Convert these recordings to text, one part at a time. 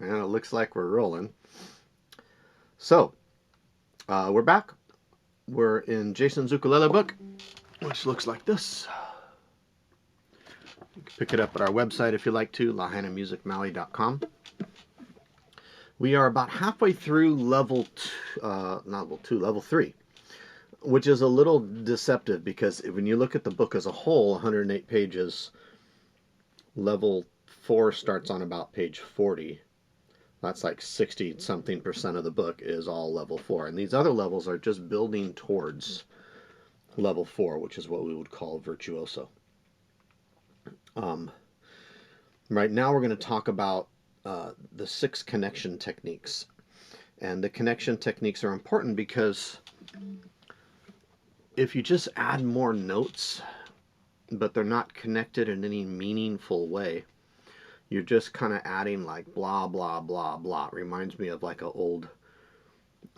And it looks like we're rolling. So, we're back. We're in Jason's ukulele book, which looks like this. You can pick it up at our website if you like to, lahainamusicmaui.com. We are about halfway through level 3, which is a little deceptive because when you look at the book as a whole, 108 pages, level 4 starts on about page 40. That's like 60-something% of the book is all level 4. And these other levels are just building towards level 4, which is what we would call virtuoso. Right now we're going to talk about the 6 connection techniques. And the connection techniques are important because if you just add more notes, but they're not connected in any meaningful way, you're just kind of adding like blah, blah, blah, blah. It reminds me of like an old,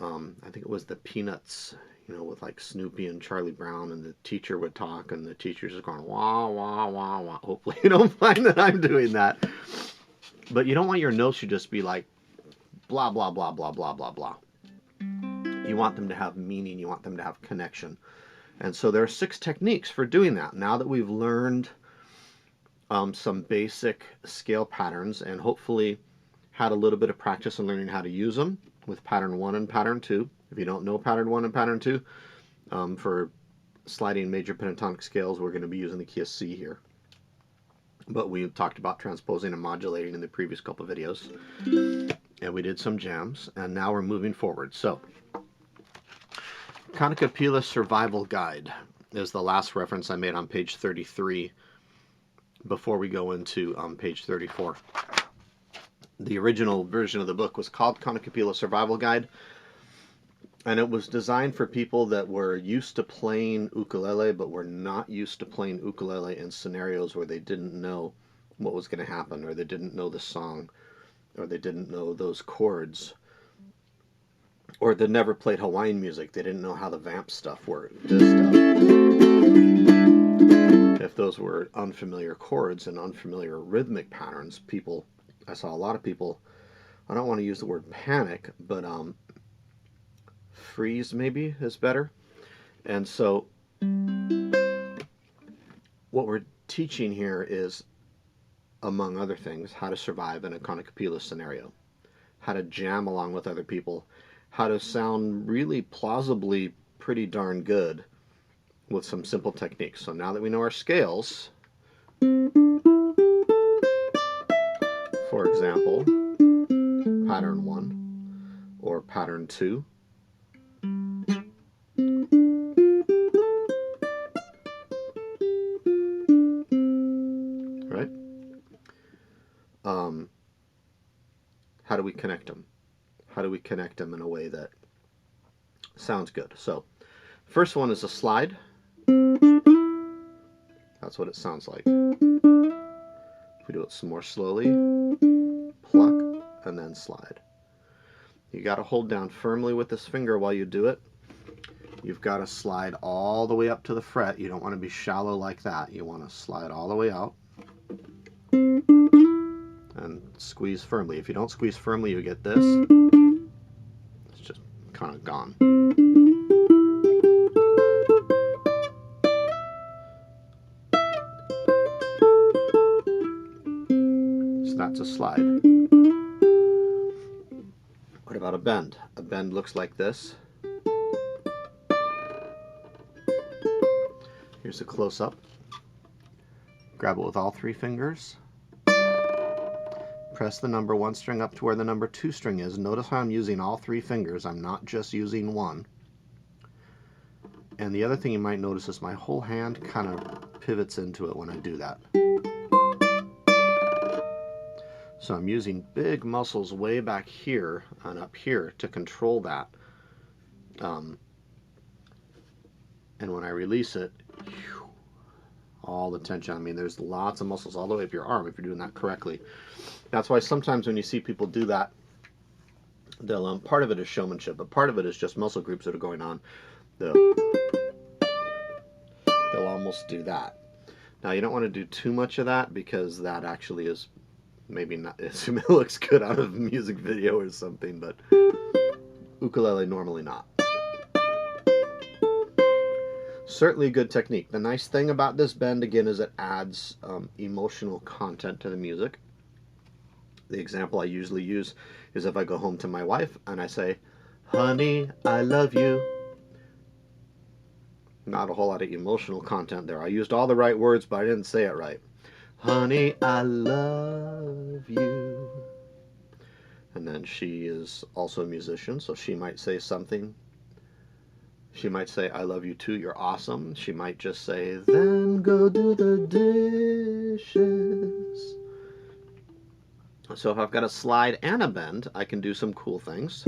I think it was the Peanuts, with like Snoopy and Charlie Brown, and the teacher would talk, and the teacher's just going, wah, wah, wah, wah. Hopefully you don't find that I'm doing that. But you don't want your notes to just be like blah, blah, blah, blah, blah, blah, blah. You want them to have meaning. You want them to have connection. And so there are 6 techniques for doing that. Now that we've learned some basic scale patterns and hopefully had a little bit of practice in learning how to use them with pattern 1 and pattern 2. If you don't know pattern 1 and pattern 2, for sliding major pentatonic scales, we're going to be using the key of C here. But we talked about transposing and modulating in the previous couple of videos. And we did some jams, and now we're moving forward. So, Kapila Survival Guide is the last reference I made on page 33 before we go into page 34. The original version of the book was called Kapila Survival Guide, and it was designed for people that were used to playing ukulele but were not used to playing ukulele in scenarios where they didn't know what was going to happen, or they didn't know the song, or they didn't know those chords, or they never played Hawaiian music. They didn't know how the vamp stuff worked. This stuff. If those were unfamiliar chords and unfamiliar rhythmic patterns, I saw a lot of people, I don't want to use the word panic, but freeze maybe is better. And so what we're teaching here is, among other things, how to survive in a Kapila scenario, how to jam along with other people, how to sound really plausibly pretty darn good with some simple techniques. So now that we know our scales, for example, pattern 1 or pattern 2, right? How do we connect them? How do we connect them in a way that sounds good? So, first one is a slide. That's what it sounds like. If we do it some more slowly, pluck, and then slide. You got to hold down firmly with this finger while you do it. You've got to slide all the way up to the fret. You don't want to be shallow like that. You want to slide all the way out and squeeze firmly. If you don't squeeze firmly, you get this. It's just kind of gone. So that's a slide. What about a bend? A bend looks like this. Here's a close-up. Grab it with all 3 fingers. Press the number 1 string up to where the number 2 string is. Notice how I'm using all 3 fingers. I'm not just using one. And the other thing you might notice is my whole hand kind of pivots into it when I do that. So I'm using big muscles way back here and up here to control that. And when I release it, all the tension. I mean, there's lots of muscles all the way up your arm if you're doing that correctly. That's why sometimes when you see people do that, they'll part of it is showmanship, but part of it is just muscle groups that are going on. They'll almost do that. Now, you don't want to do too much of that because that actually is Maybe not. It looks good on a music video or something, but ukulele normally not. Certainly good technique. The nice thing about this bend, again, is it adds emotional content to the music. The example I usually use is if I go home to my wife and I say, "Honey, I love you." Not a whole lot of emotional content there. I used all the right words, but I didn't say it right. "Honey, I love you." And then she is also a musician, so she might say something. She might say, "I love you too, you're awesome." She might just say, "Then go do the dishes." So if I've got a slide and a bend, I can do some cool things.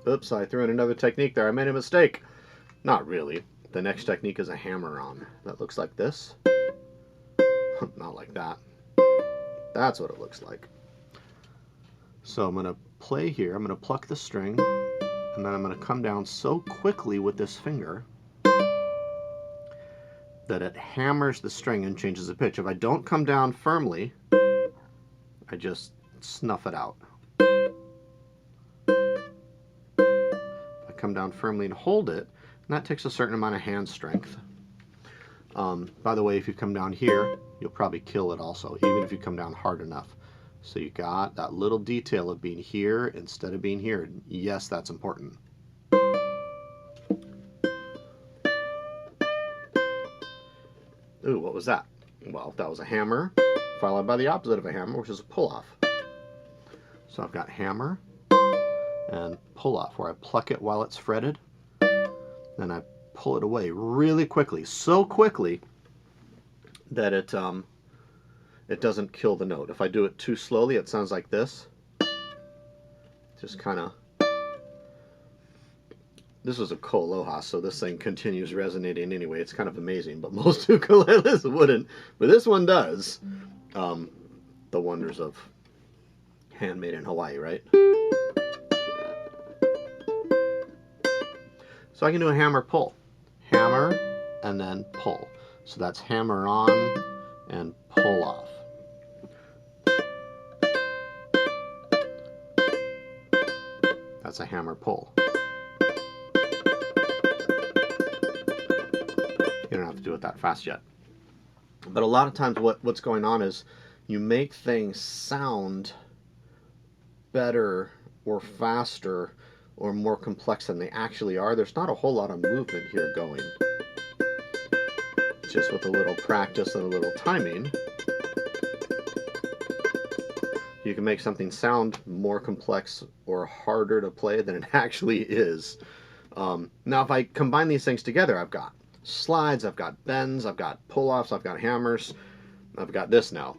Oops, I threw in another technique there. I made a mistake. Not really. The next technique is a hammer-on. That looks like this. Not like that. That's what it looks like. So I'm going to play here. I'm going to pluck the string, and then I'm going to come down so quickly with this finger that it hammers the string and changes the pitch. If I don't come down firmly, I just snuff it out. If I come down firmly and hold it, and that takes a certain amount of hand strength. By the way, if you come down here, you'll probably kill it also, even if you come down hard enough. So you got that little detail of being here instead of being here. Yes, that's important. Ooh, what was that? Well, that was a hammer, followed by the opposite of a hammer, which is a pull-off. So I've got hammer and pull-off, where I pluck it while it's fretted, then I pull it away really quickly, so quickly that it doesn't kill the note. If I do it too slowly, it sounds like this. Just kind of. This was a Koloha, so this thing continues resonating anyway. It's kind of amazing, but most ukuleles wouldn't. But this one does. The wonders of handmade in Hawaii, right? So I can do a hammer pull. Hammer and then pull. So that's hammer on and pull off. That's a hammer pull. You don't have to do it that fast yet. But a lot of times what's going on is you make things sound better or faster or more complex than they actually are. There's not a whole lot of movement here going. Just with a little practice and a little timing, you can make something sound more complex or harder to play than it actually is. Now if I combine these things together, I've got slides, I've got bends, I've got pull-offs, I've got hammers, I've got this now.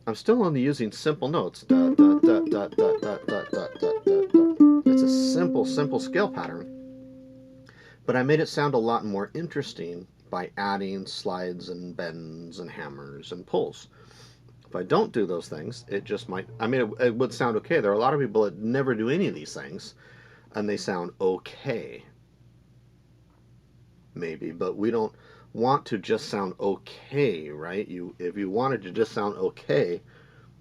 I'm still only using simple notes. Da, da, da, da, da, da, da, da, da, da. It's a simple scale pattern. But I made it sound a lot more interesting by adding slides and bends and hammers and pulls. If I don't do those things, it just might, I mean, it would sound okay. There are a lot of people that never do any of these things, and they sound okay. Maybe, but we don't want to just sound okay, right? If you wanted to just sound okay,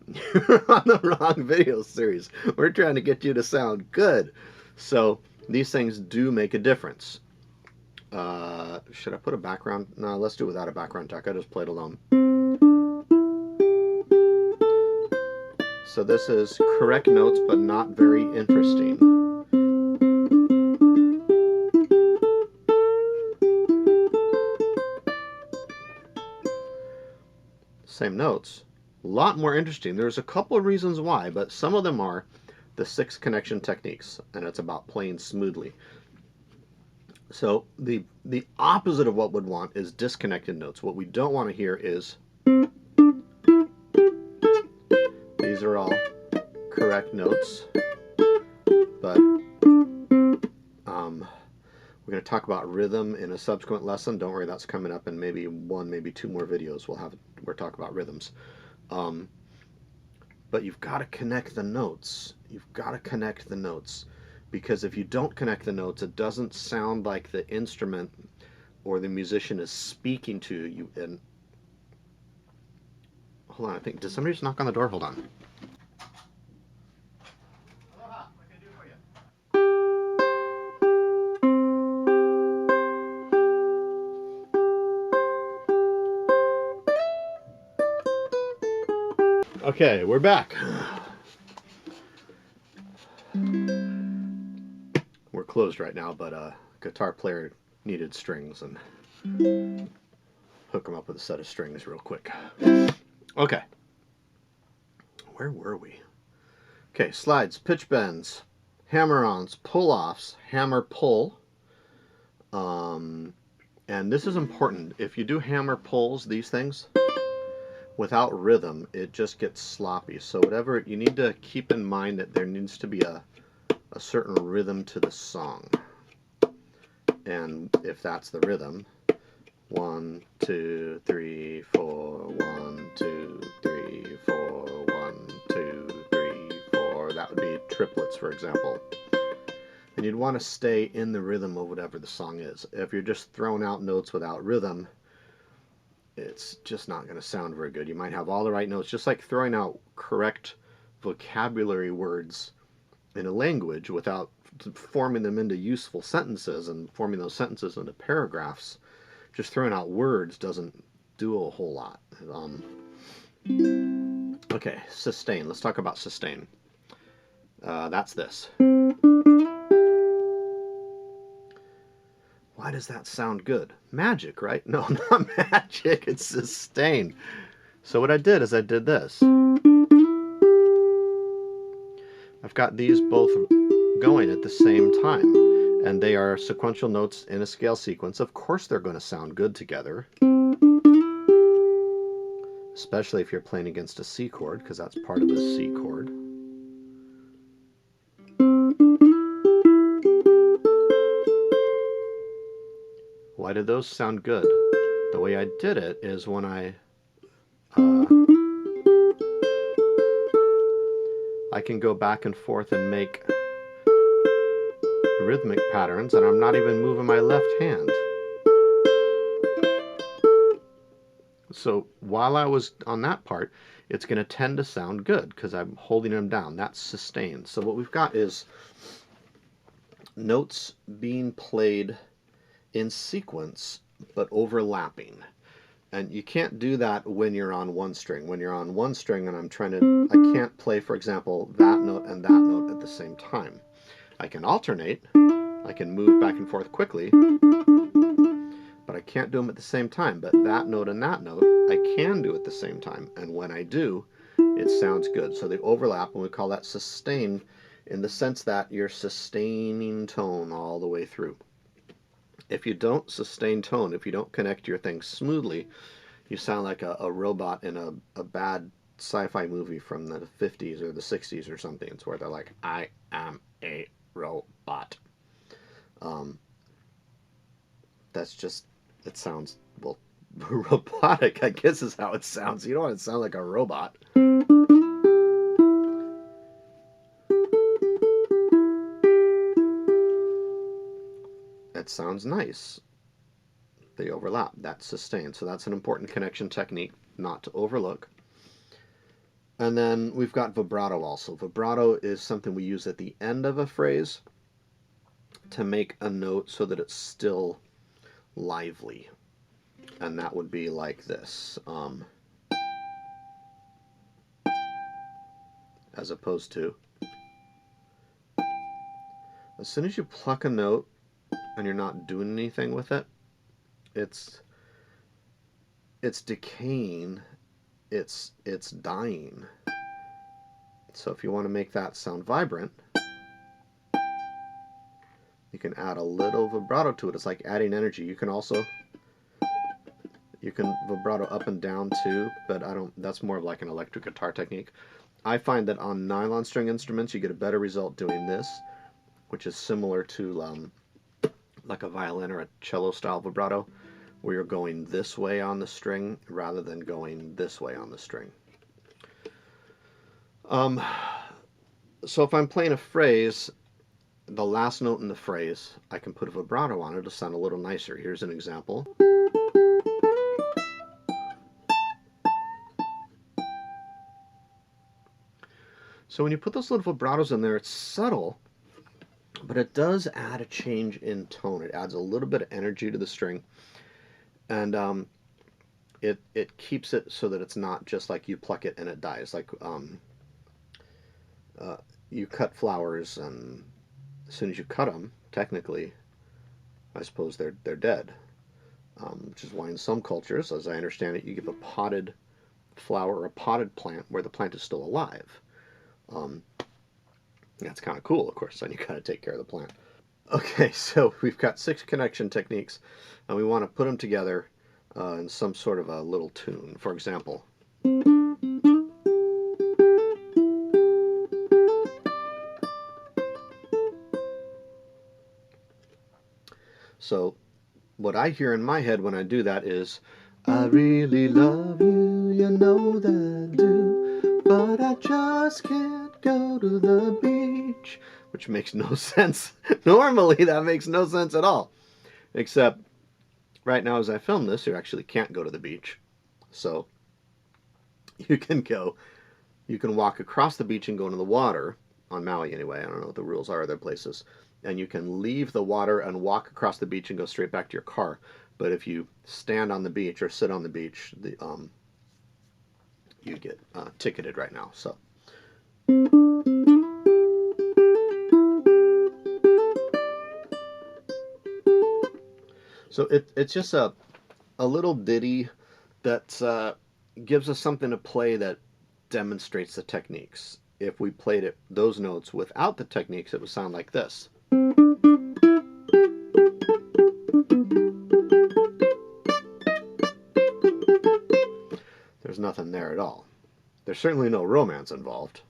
you're on the wrong video series. We're trying to get you to sound good. So these things do make a difference. Should I put a background? No, let's do it without a background track. I just played alone. So this is correct notes, but not very interesting. Same notes, a lot more interesting. There's a couple of reasons why, but some of them are the 6 connection techniques, and it's about playing smoothly. So the opposite of what we'd want is disconnected notes. What we don't want to hear is, these are all correct notes, but We're going to talk about rhythm in a subsequent lesson. Don't worry, that's coming up in maybe one, maybe two more videos. We'll talk about rhythms. But you've got to connect the notes. You've got to connect the notes, because if you don't connect the notes, it doesn't sound like the instrument or the musician is speaking to you. And hold on, I think, did somebody just knock on the door? Hold on. Aloha, what can I do for you? Okay, we're back. We're closed right now, but a guitar player needed strings, and hook them up with a set of strings real quick. Okay. Where were we? Okay, slides, pitch bends, hammer-ons, pull-offs, hammer pull. And this is important. If you do hammer pulls, these things, without rhythm, it just gets sloppy. So whatever, you need to keep in mind that there needs to be a certain rhythm to the song. And if that's the rhythm, 1, 2, 3, 4, 1, 2, 3, 4, 1, 2, 3, 4. That would be triplets, for example. And you'd want to stay in the rhythm of whatever the song is. If you're just throwing out notes without rhythm, it's just not going to sound very good. You might have all the right notes, just like throwing out correct vocabulary words in a language without forming them into useful sentences and forming those sentences into paragraphs. Just throwing out words doesn't do a whole lot. Okay, sustain. Let's talk about sustain. That's this. Why does that sound good? Magic, right? No, not magic. It's sustain. So what I did is I did this. I've got these both going at the same time, and they are sequential notes in a scale sequence. Of course they're going to sound good together, especially if you're playing against a C chord, because that's part of the C chord. Why did those sound good? The way I did it is when I can go back and forth and make rhythmic patterns, and I'm not even moving my left hand. So while I was on that part, it's going to tend to sound good because I'm holding them down. That's sustained. So what we've got is notes being played in sequence but overlapping. And you can't do that when you're on one string. When you're on one string and I can't play, for example, that note and that note at the same time. I can alternate, I can move back and forth quickly, but I can't do them at the same time. But that note and that note, I can do at the same time. And when I do, it sounds good. So they overlap, and we call that sustain, in the sense that you're sustaining tone all the way through. If you don't sustain tone, if you don't connect your things smoothly, you sound like a robot in a bad sci-fi movie from the 50s or the 60s or something. It's where they're like, I am a robot. That's just, it sounds, well, robotic, I guess is how it sounds. You don't want to sound like a robot. That sounds nice. They overlap. That's sustained. So that's an important connection technique not to overlook. And then we've got vibrato also. Vibrato is something we use at the end of a phrase to make a note so that it's still lively. And that would be like this. As opposed to, as soon as you pluck a note and you're not doing anything with it, it's decaying, it's dying. So if you want to make that sound vibrant, you can add a little vibrato to it. It's like adding energy. You can vibrato up and down too, but that's more of like an electric guitar technique. I find that on nylon string instruments you get a better result doing this, which is similar to like a violin or a cello style vibrato, where you're going this way on the string rather than going this way on the string. So if I'm playing a phrase, the last note in the phrase, I can put a vibrato on it to sound a little nicer. Here's an example. So when you put those little vibratos in there, it's subtle, but it does add a change in tone. It adds a little bit of energy to the string, and it keeps it so that it's not just like you pluck it and it dies. Like you cut flowers, and as soon as you cut them, technically, I suppose they're dead. Which is why in some cultures, as I understand it, you give a potted flower or a potted plant where the plant is still alive. That's kind of cool, of course, then you got to take care of the plant. Okay, so we've got 6 connection techniques, and we want to put them together in some sort of a little tune. For example, so what I hear in my head when I do that is, I really love you, you know that I do, but I just can't go to the beach, which makes no sense. Normally that makes no sense at all, except right now as I film this, you actually can't go to the beach. So you can walk across the beach and go into the water, on Maui anyway. I don't know what the rules are other places. And you can leave the water and walk across the beach and go straight back to your car. But if you stand on the beach or sit on the beach, you get ticketed right now. So it's just a little ditty that gives us something to play that demonstrates the techniques. If we played those notes without the techniques, it would sound like this. There's nothing there at all. There's certainly no romance involved.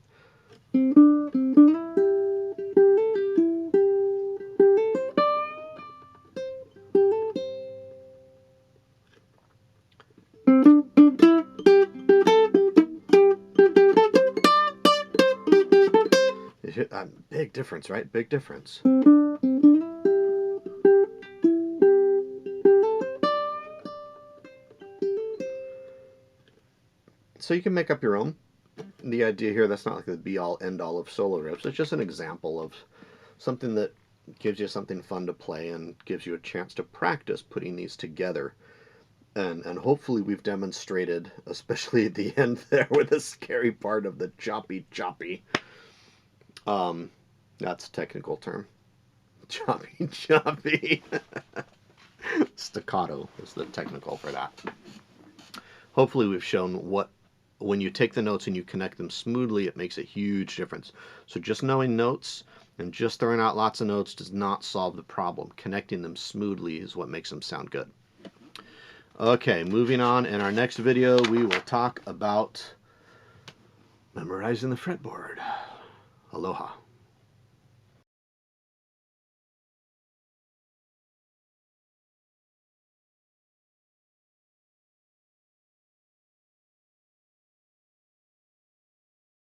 Big difference, right? Big difference. So you can make up your own. The idea here, that's not like the be-all, end-all of solo riffs. It's just an example of something that gives you something fun to play and gives you a chance to practice putting these together. And hopefully we've demonstrated, especially at the end there with the scary part of the choppy. That's a technical term. Choppy. Staccato is the technical for that. Hopefully we've shown when you take the notes and you connect them smoothly, it makes a huge difference. So just knowing notes and just throwing out lots of notes does not solve the problem. Connecting them smoothly is what makes them sound good. Okay, moving on. In our next video, we will talk about memorizing the fretboard. Aloha.